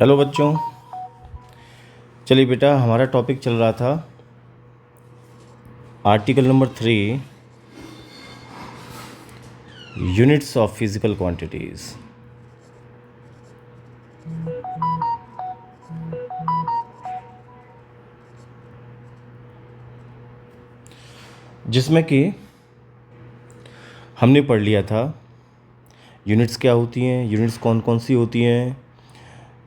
Hello बच्चों, चलिए बेटा, हमारा टॉपिक चल रहा था article number 3, units of physical quantities. जिसमें कि हमने पढ़ लिया था यूनिट्स क्या होती हैं, यूनिट्स कौन कौन सी होती हैं,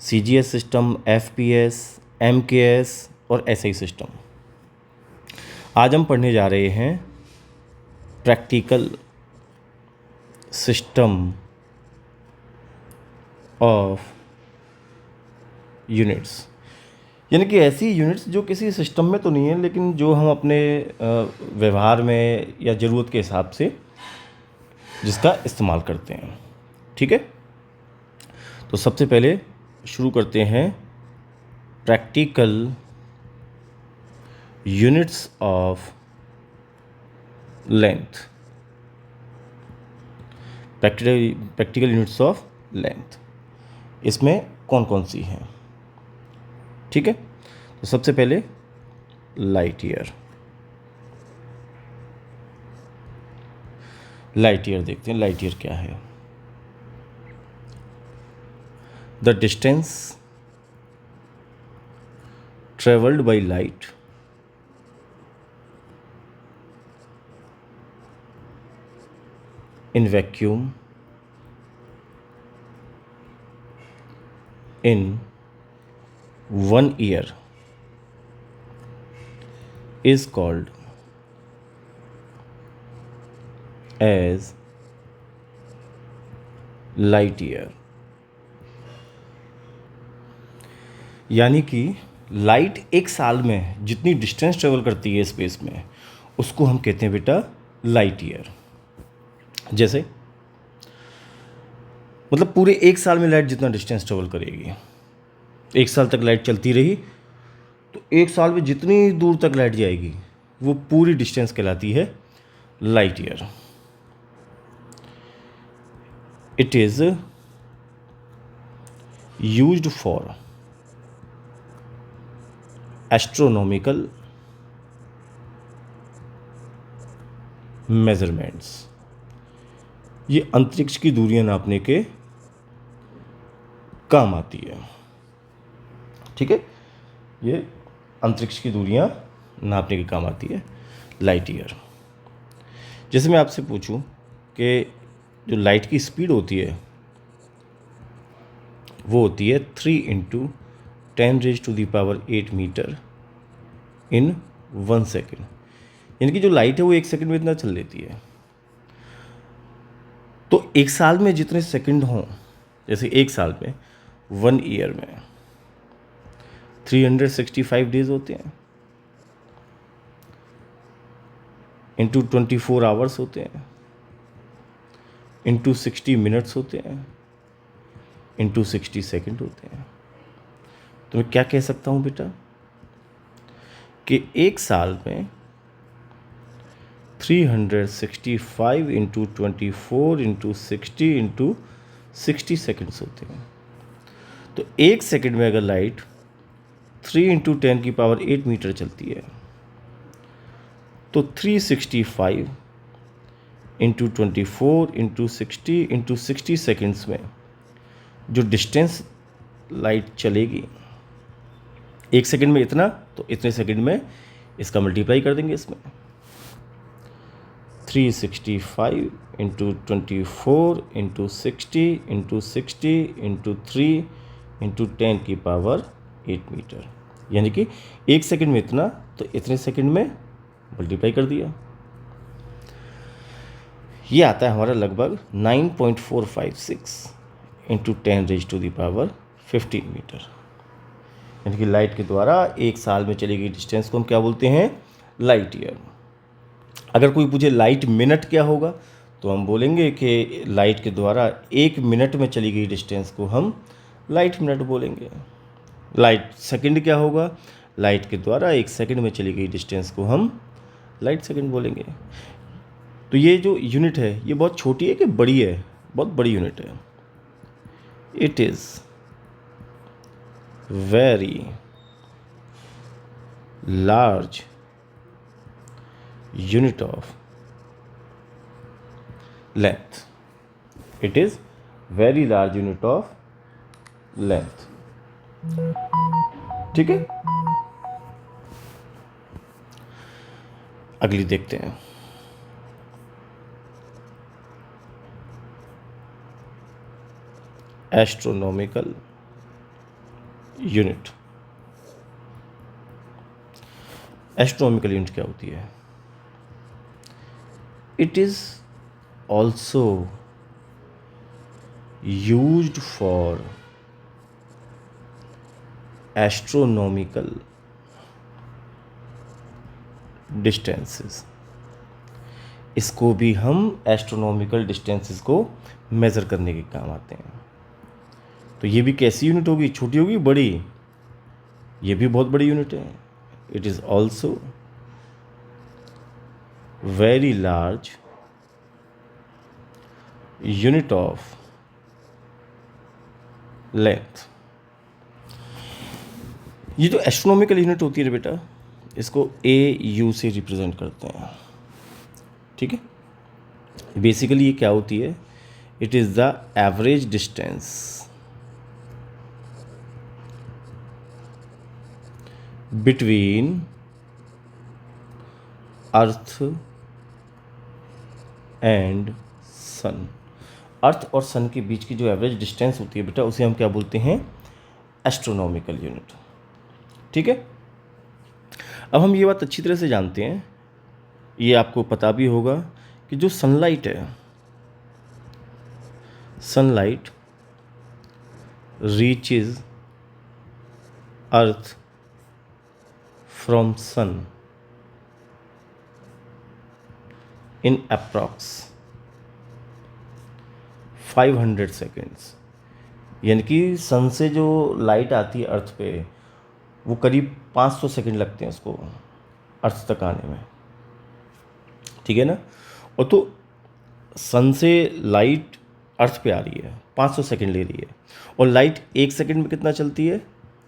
सीजीएस सिस्टम, एफपीएस, एमकेएस और एसआई सिस्टम। आज हम पढ़ने जा रहे हैं प्रैक्टिकल सिस्टम ऑफ यूनिट्स, यानी कि ऐसी यूनिट्स जो किसी सिस्टम में तो नहीं है, लेकिन जो हम अपने व्यवहार में या ज़रूरत के हिसाब से जिसका इस्तेमाल करते हैं। ठीक है, तो सबसे पहले शुरू करते हैं practical units of length. Practical units of length, इसमें कौन कौन सी हैं? ठीक है, तो सबसे पहले लाइट ईयर। लाइट ईयर देखते हैं, लाइट ईयर क्या है। The distance travelled by light in vacuum in 1 year is called as light year। यानी कि लाइट एक साल में जितनी डिस्टेंस ट्रेवल करती है स्पेस में, उसको हम कहते हैं बेटा लाइट ईयर। जैसे मतलब पूरे एक साल में लाइट जितना डिस्टेंस ट्रेवल करेगी, एक साल तक लाइट चलती रही तो एक साल में जितनी दूर तक लाइट जाएगी वो पूरी डिस्टेंस कहलाती है light year. It is used for astronomical measurements. ये अंतरिक्ष की दूरियां नापने के काम आती है। ठीक है, ये अंतरिक्ष की दूरियां नापने के काम आती है लाइट ईयर। जैसे मैं आपसे पूछूं कि जो लाइट की स्पीड होती है वो होती है 3×10⁸ मीटर इन 1 सेकेंड। यानी कि जो लाइट है वो एक सेकेंड में इतना चल लेती है। तो एक साल में जितने सेकंड हों, जैसे एक साल में 1 ईयर में 365 डेज होते हैं, इंटू 24 आवर्स होते हैं, इंटू 60 मिनट्स होते हैं, इंटू 60 सेकंड होते हैं। तो मैं क्या कह सकता हूँ बेटा कि एक साल में 365 इंटू 24 इंटू 60 इंटू 60 सेकेंड्स होते हैं। तो एक सेकेंड में अगर लाइट 3×10⁸ मीटर चलती है तो 365 इंटू 24 इंटू 60 इंटू 60 सेकेंड्स में जो डिस्टेंस लाइट चलेगी एक सेकेंड में इतना, तो इतने सेकेंड में इसका मल्टीप्लाई कर देंगे इसमें। 365 into 24 into 60 into 60 into 3 into 10⁸ metre, यानी कि एक सेकेंड में इतना, तो इतने सेकेंड में मल्टीप्लाई कर दिया। ये आता है हमारा लगभग 9.456 इंटू 10⁻15 मीटर। यानी कि लाइट के द्वारा एक साल में चली गई डिस्टेंस को हम क्या बोलते हैं? Light year. अगर कोई पूछे लाइट मिनट क्या होगा, तो हम बोलेंगे कि लाइट के द्वारा एक मिनट में चली गई डिस्टेंस को हम लाइट मिनट बोलेंगे। लाइट सेकंड क्या होगा? लाइट के द्वारा एक सेकंड में चली गई डिस्टेंस को हम लाइट सेकंड बोलेंगे। तो ये जो यूनिट है ये बहुत छोटी है कि बड़ी है? बहुत बड़ी यूनिट है। It is very large unit of length. It is very large unit of length. ठीक है, अगली देखते हैं। Astronomical unit. एस्ट्रोनॉमिकल यूनिट क्या होती है? It is also used for astronomical distances. इसको भी हम एस्ट्रोनॉमिकल डिस्टेंसेस को मेज़र करने के काम आते हैं। तो ये भी कैसी यूनिट होगी? छोटी होगी, बड़ी? ये भी बहुत बड़ी यूनिट है। It is also very large unit of length. ये जो एस्ट्रोनॉमिकल यूनिट होती है बेटा, इसको AU से रिप्रेजेंट करते हैं। ठीक है, बेसिकली ये क्या होती है? It is the average distance between Earth and Sun. Earth और सन के बीच की जो एवरेज डिस्टेंस होती है बेटा, उसे हम क्या बोलते हैं? Astronomical unit. ठीक है, अब हम ये बात अच्छी तरह से जानते हैं, ये आपको पता भी होगा कि जो सनलाइट है, sunlight reaches earth from sun in approx 500 seconds. यानी कि सन से जो लाइट आती है अर्थ पे, वो करीब 500 सेकेंड लगते हैं उसको अर्थ तक आने में। ठीक है ना? और तो सन से लाइट अर्थ पे आ रही है, 500 सेकेंड ले रही है, और लाइट 1 सेकेंड में कितना चलती है?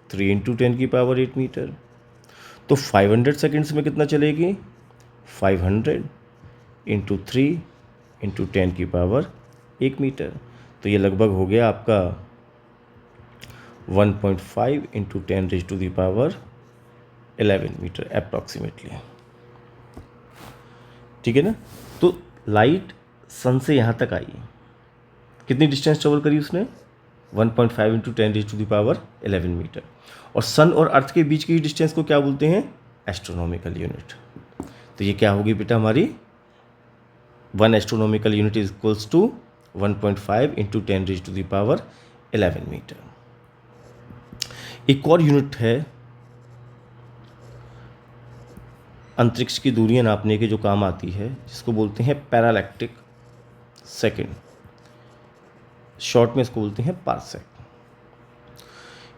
3 × 10⁸ मीटर। तो 500 सेकेंड्स में कितना चलेगी? 500 × 3 × 10⁸ मीटर। तो ये लगभग हो गया आपका 1.5 × 10⁻11 मीटर अप्रॉक्सीमेटली। ठीक है ना? तो लाइट सन से यहाँ तक आई, कितनी डिस्टेंस ट्रेवल करी उसने? 1.5 × 10⁻11 मीटर। और सन और अर्थ के बीच की डिस्टेंस को क्या बोलते हैं? Astronomical unit. तो ये क्या होगी बेटा हमारी? 1 astronomical unit is equals to 1.5 × 10⁻11 metre. एक और यूनिट है अंतरिक्ष की दूरियां नापने के जो काम आती है, जिसको बोलते हैं पैरालैक्टिक सेकेंड। शॉर्ट में इसको बोलते हैं पारसेक।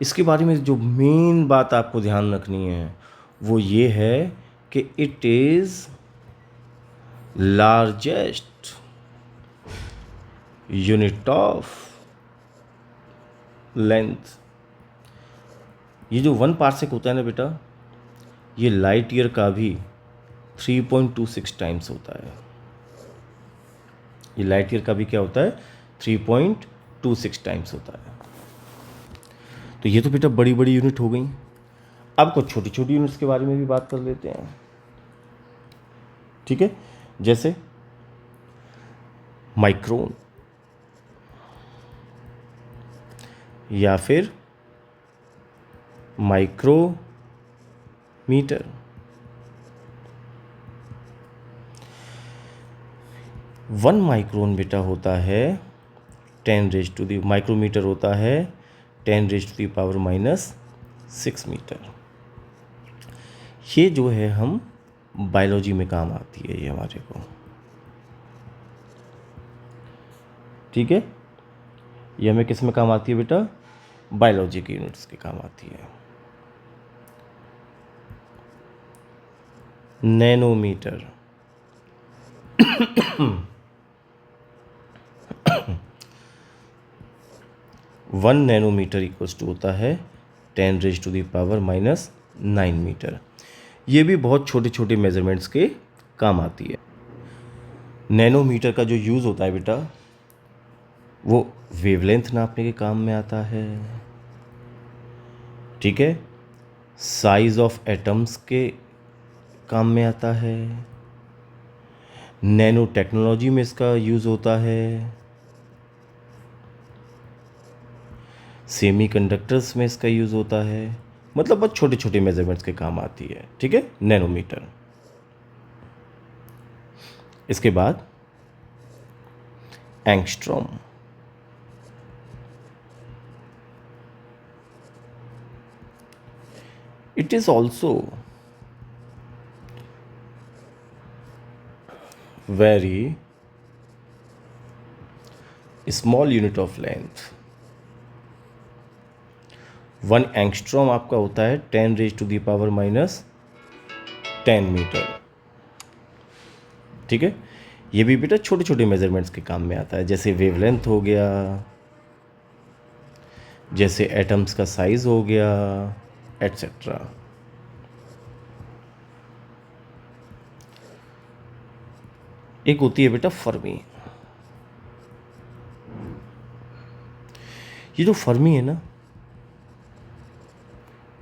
इसके बारे में जो मेन बात आपको ध्यान रखनी है वो ये है कि it is largest unit of length. ये जो 1 पारसेक होता है ना बेटा, ये लाइट ईयर का भी 3.26 टाइम्स होता है। ये लाइट ईयर का भी क्या होता है? 3.26 टाइम्स होता है। तो ये तो बेटा बड़ी बड़ी यूनिट हो गई। अब कुछ छोटी छोटी यूनिट्स के बारे में भी बात कर लेते हैं। ठीक है, जैसे माइक्रोन या फिर माइक्रोमीटर। वन माइक्रोन बेटा होता है 10⁻⁻, माइक्रोमीटर होता है 10⁻⁻⁻6 मीटर। ये जो है हम बायोलॉजी में काम आती है ये हमारे को। ठीक है, ये हमें किस में काम आती है बेटा? बायोलॉजी की यूनिट्स के काम आती है। नैनोमीटर 1 नैनोमीटर इक्वल्स टू होता है 10⁻⁻⁹ मीटर। ये भी बहुत छोटे छोटे मेजरमेंट्स के काम आती है। नैनोमीटर का जो यूज़ होता है बेटा, वो वेवलेंथ नापने के काम में आता है, ठीक है, साइज ऑफ एटम्स के काम में आता है, नैनो टेक्नोलॉजी में इसका यूज़ होता है, सेमीकंडक्टर्स में इसका यूज़ होता है, मतलब बहुत छोटे छोटे मेजरमेंट्स के काम आती है, ठीक है, नैनोमीटर। इसके बाद angstrom. It is also very small unit of length. 1 angstrom आपका होता है 10⁻⁻⁰ मीटर, ठीक है। ये भी बेटा छोटे छोटे मेजरमेंट्स के काम में आता है, जैसे वेवलेंथ हो गया, जैसे एटम्स का साइज हो गया, एटसेट्रा। एक होती है बेटा फर्मी। ये जो फर्मी है ना,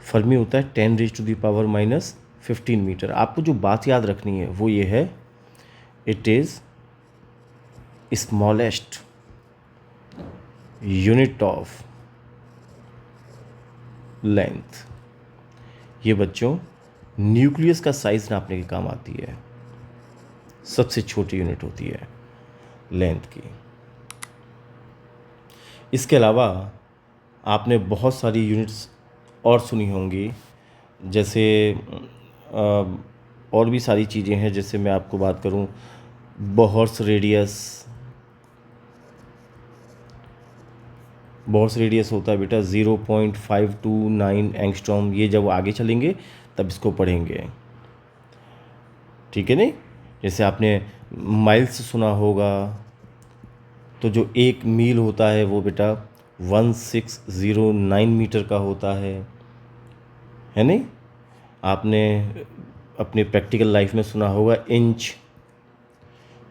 फर्मी होता है 10⁻⁻⁻15 मीटर। आपको जो बात याद रखनी है वो ये है, it is smallest unit of length. ये बच्चों न्यूक्लियस का साइज नापने के काम आती है, सबसे छोटी यूनिट होती है लेंथ की। इसके अलावा आपने बहुत सारी यूनिट्स और सुनी होंगी, जैसे और भी सारी चीज़ें हैं। जैसे मैं आपको बात करूं, बोहर्स रेडियस। बोहर्स रेडियस होता है बेटा 0.529 एंगस्ट्रॉम। ये जब आगे चलेंगे तब इसको पढ़ेंगे, ठीक है नहीं। जैसे आपने माइल्स सुना होगा, तो जो 1 मील होता है वो बेटा 1609 मीटर का होता है नहीं। आपने अपने प्रैक्टिकल लाइफ में सुना होगा इंच।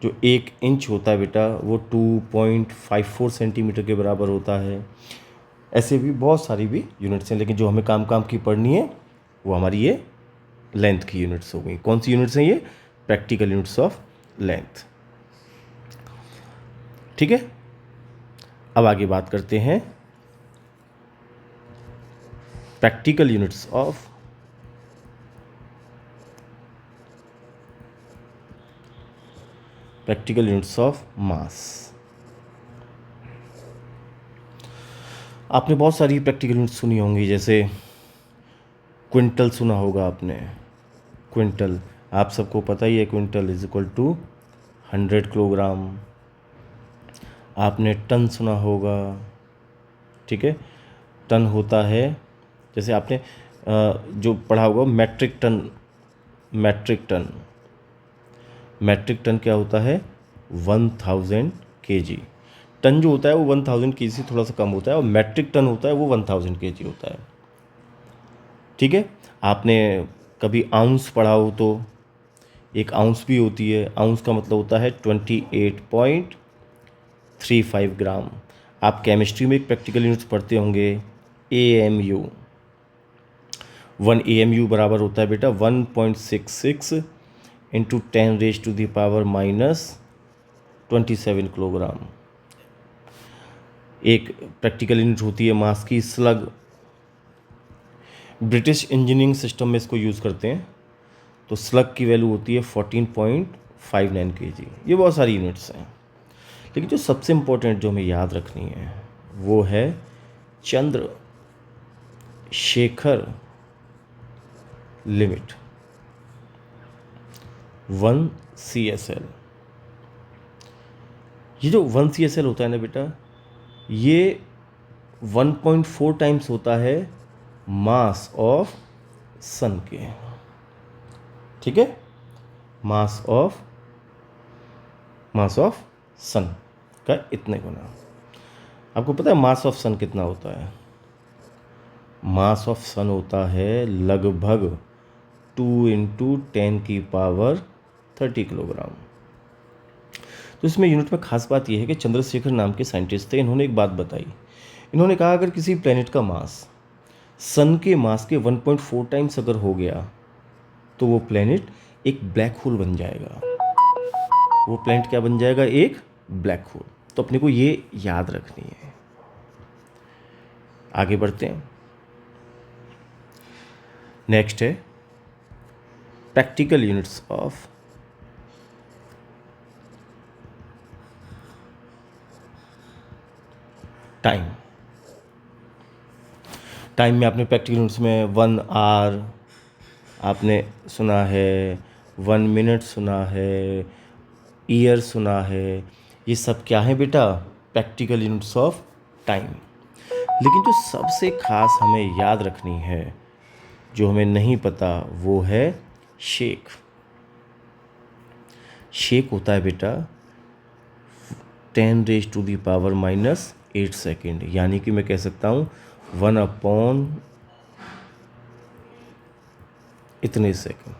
जो 1 इंच होता है बेटा वो 2.54 सेंटीमीटर के बराबर होता है। ऐसे भी बहुत सारी भी यूनिट्स हैं, लेकिन जो हमें काम की पढ़नी है वो हमारी ये लेंथ की यूनिट्स हो गई। कौन सी यूनिट्स हैं ये? प्रैक्टिकल यूनिट्स ऑफ लेंथ, ठीक है। अब आगे बात करते हैं प्रैक्टिकल यूनिट्स ऑफ मास। आपने बहुत सारी प्रैक्टिकल यूनिट्स सुनी होंगी, जैसे क्विंटल सुना होगा आपने। क्विंटल आप सबको पता ही है, quintal is equal to 100 kilogram. आपने टन सुना होगा, ठीक है। टन होता है, जैसे आपने जो पढ़ा होगा मैट्रिक टन। मैट्रिक टन क्या होता है? 1000 kg। टन जो होता है वो 1000 kg से थोड़ा सा कम होता है, और मैट्रिक टन होता है वो 1000 kg होता है, ठीक है। आपने कभी आउंस पढ़ा हो तो एक आउंस भी होती है। आउंस का मतलब होता है 28.35 ग्राम। आप केमिस्ट्री में एक प्रैक्टिकल यूनिट्स पढ़ते होंगे, AMU। 1 AMU बराबर होता है बेटा 1.66 इंटू 10⁻⁻27 किलोग्राम। एक प्रैक्टिकल यूनिट होती है मास की, स्लग। ब्रिटिश इंजीनियरिंग सिस्टम में इसको यूज़ करते हैं, तो स्लग की वैल्यू होती है 14.59 kg। ये बहुत सारी यूनिट्स हैं, लेकिन जो सबसे इम्पोर्टेंट जो हमें याद रखनी है वो है चंद्रशेखर लिमिट, 1 CSL। ये जो 1 CSL होता है ना बेटा, ये 1.4 टाइम्स होता है मास ऑफ सन के, ठीक है। मास ऑफ सन का इतने गुना। आपको पता है मास ऑफ सन कितना होता है? मास ऑफ सन होता है लगभग 2 × 10⁻30 किलोग्राम। तो इसमें यूनिट में खास बात यह है कि चंद्रशेखर नाम के साइंटिस्ट थे, इन्होंने एक बात बताई। इन्होंने कहा अगर किसी प्लेनेट का मास सन के मास के 1.4 टाइम्स अगर हो गया तो वो प्लेनेट एक ब्लैक होल बन जाएगा। वो प्लेनेट क्या बन जाएगा? एक ब्लैक होल। तो अपने को ये याद रखनी है। आगे बढ़ते हैं। नेक्स्ट है practical units of time. Time में आपने प्रैक्टिकल यूनिट्स में 1 आवर आपने सुना है, 1 मिनट सुना है, ईयर सुना है। ये सब क्या है बेटा? Practical units of time. लेकिन जो सबसे खास हमें याद रखनी है, जो हमें नहीं पता, वो है शेक। शेक होता है बेटा 10⁻⁻8 सेकेंड, यानी कि मैं कह सकता हूँ 1 इतने सेकेंड।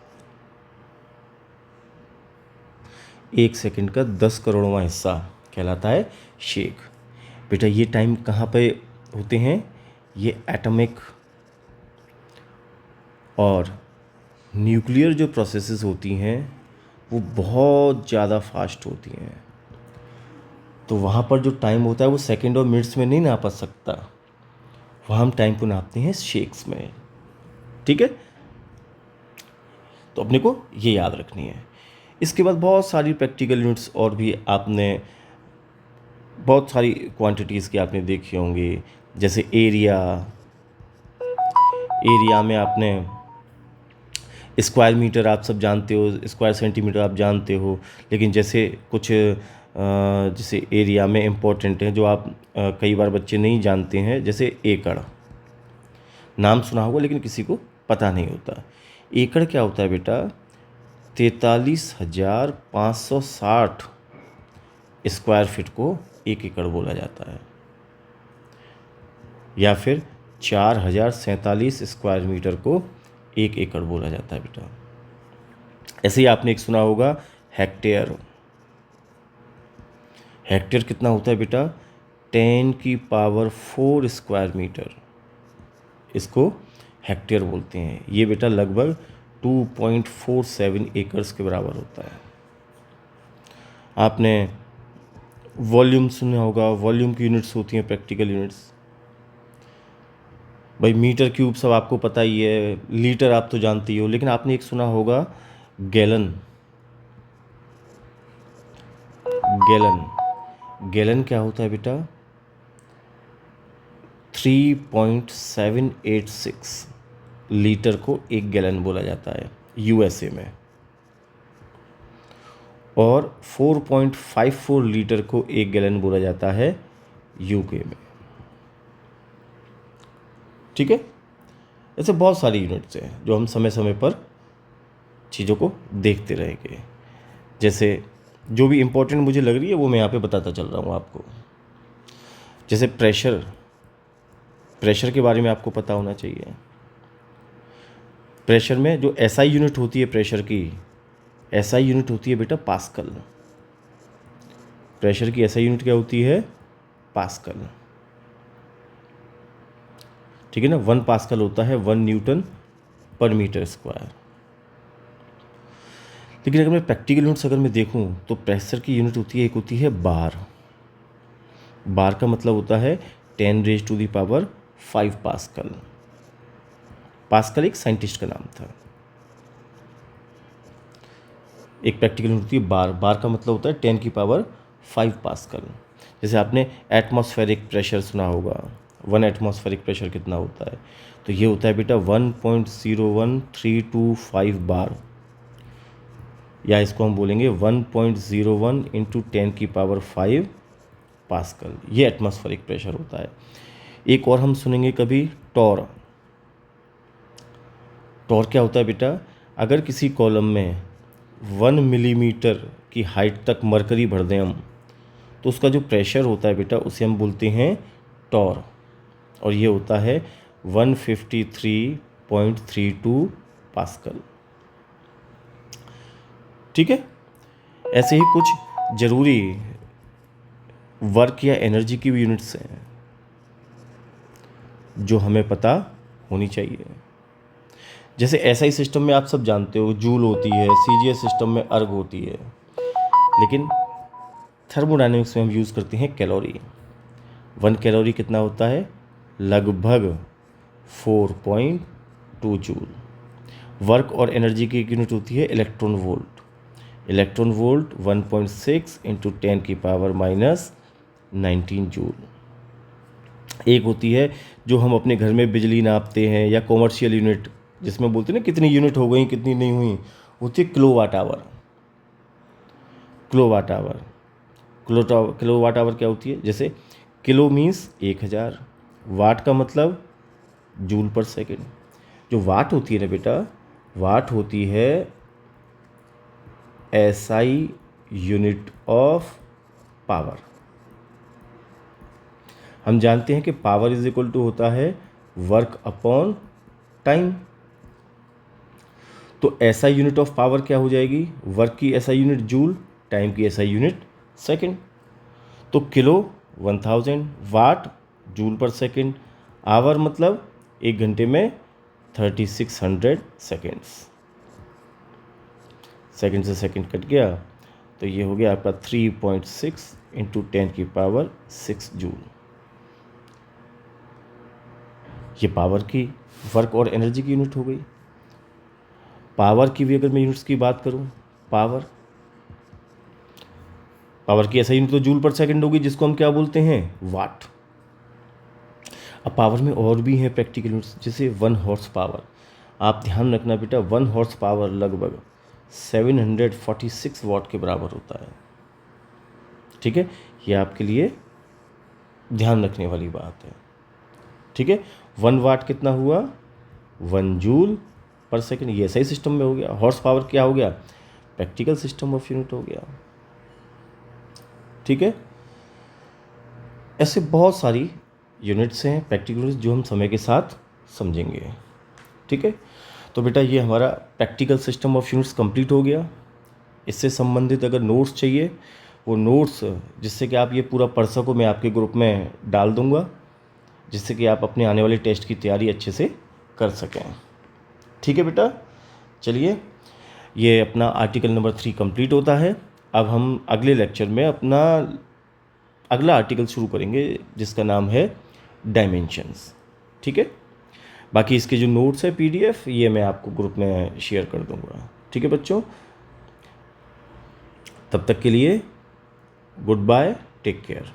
1 सेकेंड का 10 करोड़वां हिस्सा कहलाता है शेक। बेटा ये टाइम कहाँ पे होते हैं? ये एटॉमिक और न्यूक्लियर जो प्रोसेसेस होती हैं वो बहुत ज़्यादा फास्ट होती हैं। तो वहाँ पर जो टाइम होता है वो सेकेंड और मिनट्स में नहीं नापा सकता, वहाँ हम टाइम को नापते हैं शेक्स में। ठीक है, तो अपने को ये याद रखनी है। इसके बाद बहुत सारी प्रैक्टिकल यूनिट्स और भी आपने बहुत सारी क्वांटिटीज़ की आपने देखी होंगी, जैसे एरिया में आपने स्क्वायर मीटर आप सब जानते हो, स्क्वायर सेंटीमीटर आप जानते हो, लेकिन जैसे कुछ जैसे एरिया में इम्पोर्टेंट है जो आप कई बार बच्चे नहीं जानते हैं, जैसे एकड़। नाम सुना होगा लेकिन किसी को पता नहीं होता। एकड़ क्या होता है बेटा? 43,560 स्क्वायर फीट को 1 एकड़ बोला जाता है, या फिर 4,047 स्क्वायर मीटर को 1 एकड़ बोला जाता है बेटा। ऐसे ही आपने एक सुना होगा हेक्टेयर। हेक्टेयर कितना होता है बेटा? 10⁻4 स्क्वायर मीटर, इसको हेक्टेयर बोलते हैं। ये बेटा लगभग 2.47 एकर्स के बराबर होता है। आपने वॉल्यूम सुना होगा, वॉल्यूम की यूनिट्स होती हैं प्रैक्टिकल यूनिट्स। भाई मीटर क्यूब सब आपको पता ही है, लीटर आप तो जानती हो, लेकिन आपने एक सुना होगा गैलन। गैलन क्या होता है बेटा? 3.786 लीटर को 1 गैलन बोला जाता है यूएसए में, और 4.54 लीटर को 1 गैलन बोला जाता है यूके में। ठीक है, ऐसे बहुत सारी यूनिट्स हैं जो हम समय समय पर चीज़ों को देखते रहेंगे। जैसे जो भी इम्पोर्टेंट मुझे लग रही है वो मैं यहाँ पे बताता चल रहा हूँ आपको। जैसे प्रेशर के बारे में आपको पता होना चाहिए। प्रेशर में जो एसआई यूनिट होती है प्रेशर की, एसआई यूनिट होती है बेटा पास्कल। प्रेशर की एसआई यूनिट क्या होती है? पास्कल। ठीक है ना, 1 पास्कल होता है 1 न्यूटन पर मीटर स्क्वायर। लेकिन अगर मैं प्रैक्टिकल यूनिट्स अगर मैं देखूं तो प्रेशर की यूनिट होती है, एक होती है बार। बार का मतलब होता है 10⁻5 पास्कल। पास्कल एक साइंटिस्ट का नाम था। एक प्रैक्टिकल यूनिट होती है बार। बार का मतलब होता है 10⁻5 पास्कल। जैसे आपने एटमॉस्फेरिक प्रेशर सुना होगा, 1 एटमॉस्फेरिक प्रेशर कितना होता है? तो ये होता है बेटा 1.01325 बार, या इसको हम बोलेंगे 1.01 × 10⁵ पास्कल। ये एटमॉस्फेरिक प्रेशर होता है। एक और हम सुनेंगे कभी टॉर। टॉर क्या होता है बेटा? अगर किसी कॉलम में 1 मिलीमीटर की हाइट तक मरकरी भर दें हम, तो उसका जो प्रेशर होता है बेटा उसे हम बोलते हैं टॉर, और ये होता है 153.32 पास्कल। ठीक है, ऐसे ही कुछ ज़रूरी वर्क या एनर्जी की भी यूनिट्स हैं जो हमें पता होनी चाहिए। जैसे एसआई सिस्टम में आप सब जानते हो जूल होती है, सीजीएस सिस्टम में अर्ग होती है, लेकिन थर्मोडायनेमिक्स में हम यूज़ करते हैं कैलोरी। 1 कैलोरी कितना होता है? लगभग 4.2 जूल। वर्क और एनर्जी की एक यूनिट होती है electron volt. Electron volt 1.6 into 10⁻⁻19 joule. एक होती है जो हम अपने घर में बिजली नापते हैं या कॉमर्शियल यूनिट, जिसमें बोलते हैं ना कितनी यूनिट हो गई कितनी नहीं हुई, होती है kilowatt hour. Kilowatt hour kilowatt hour क्या होती है? जैसे किलो मीन्स 1000, वाट का मतलब जूल पर सेकेंड। जो वाट होती है ना बेटा, वाट होती है एसआई यूनिट ऑफ पावर। हम जानते हैं कि पावर इज इक्वल टू होता है वर्क अपॉन टाइम। तो एसआई यूनिट ऑफ पावर क्या हो जाएगी? वर्क की एसआई यूनिट जूल, टाइम की एसआई यूनिट सेकेंड। तो kilo 1000, watt joule per second, hour मतलब 1 घंटे में 3600 सेकेंड्स। सेकेंड से सेकेंड कट गया तो ये हो गया आपका 3.6 इंटू 10⁻6 जूल। ये पावर की वर्क और एनर्जी की यूनिट हो गई। पावर की भी अगर मैं यूनिट्स की बात करूं, पावर की ऐसा यूनिट तो जूल पर सेकंड होगी, जिसको हम क्या बोलते हैं? वाट। अब पावर में और भी हैं प्रैक्टिकल यूनिट्स, जैसे 1 हॉर्स पावर। आप ध्यान रखना बेटा, 1 हॉर्स पावर लगभग 746 वॉट के बराबर होता है। ठीक है, ये आपके लिए ध्यान रखने वाली बात है। ठीक है, 1 वाट कितना हुआ? 1 जूल पर सेकेंड। ये सही सिस्टम में हो गया। हॉर्स पावर क्या हो गया? प्रैक्टिकल सिस्टम ऑफ यूनिट हो गया। ठीक है, ऐसे बहुत सारी यूनिट्स हैं प्रैक्टिकल यूनिट्स जो हम समय के साथ समझेंगे। ठीक है, तो बेटा ये हमारा practical system of units complete हो गया। इससे संबंधित अगर नोट्स चाहिए, वो नोट्स जिससे कि आप ये पूरा पढ़ सको, मैं आपके ग्रुप में डाल दूंगा, जिससे कि आप अपने आने वाले टेस्ट की तैयारी अच्छे से कर सकें। ठीक है बेटा, चलिए ये अपना आर्टिकल नंबर 3 कंप्लीट होता है। अब हम अगले लेक्चर में अपना अगला आर्टिकल शुरू करेंगे जिसका नाम है डायमेंशंस। ठीक है, बाकी इसके जो नोट्स है PDF, ये मैं आपको ग्रुप में शेयर कर दूंगा। ठीक है बच्चों, तब तक के लिए गुड बाय, टेक केयर।